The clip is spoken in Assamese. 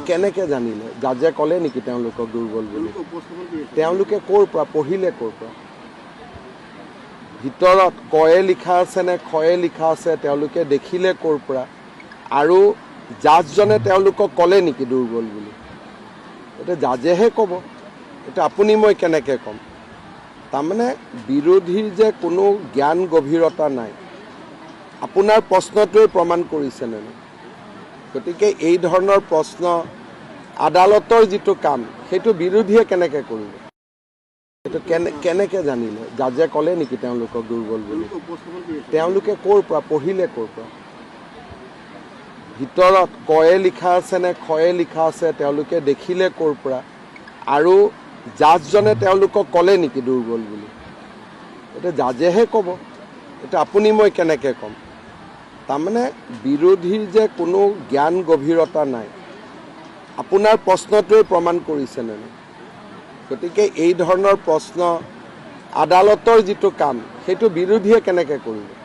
কেনেকে জানিলে জাজে ক'লে নেকি তেওঁলোকক দুৰ্বল বুলি? তেওঁলোকে ক'ৰ পৰা পঢ়িলে, ক'ৰ পৰা? ভিতৰত কয়ে লিখা আছে নে খয়ে লিখা আছে তেওঁলোকে দেখিলে ক'ৰ পৰা? আৰু জাজজনে তেওঁলোকক ক'লে নেকি দুৰ্বল বুলি? এতিয়া জাজেহে ক'ব, এতিয়া আপুনি মই কেনেকৈ ক'ম? তাৰমানে বিৰোধীৰ যে কোনো জ্ঞান গভীৰতা নাই, আপোনাৰ প্ৰশ্নটোৱে প্ৰমাণ কৰিছেনে নাই? গতিকে এই ধৰণৰ প্ৰশ্ন আদালতৰ যিটো কাম সেইটো বিৰোধীয়ে কেনেকৈ কৰিব? এইটো কেনেকৈ জানিলে জাজে ক'লে নেকি তেওঁলোকক দুৰ্বল বুলি? তেওঁলোকে ক'ৰ পৰা পঢ়িলে, ক'ৰ পৰা? ভিতৰত কয়ে লিখা আছে নে খয়ে লিখা আছে তেওঁলোকে দেখিলে ক'ৰ পৰা? আৰু জাজজনে তেওঁলোকক ক'লে নেকি দুৰ্বল বুলি? এতিয়া জাজেহে ক'ব, এতিয়া আপুনি মই কেনেকৈ ক'ম? তাৰমানে বিৰোধীৰ যে কোনো জ্ঞান গভীৰতা নাই, আপোনাৰ প্ৰশ্নটোৱে প্ৰমাণ কৰিছেনে নাই? গতিকে এই ধৰণৰ প্ৰশ্ন আদালতৰ যিটো কাম সেইটো বিৰোধীয়ে কেনেকৈ কৰিব?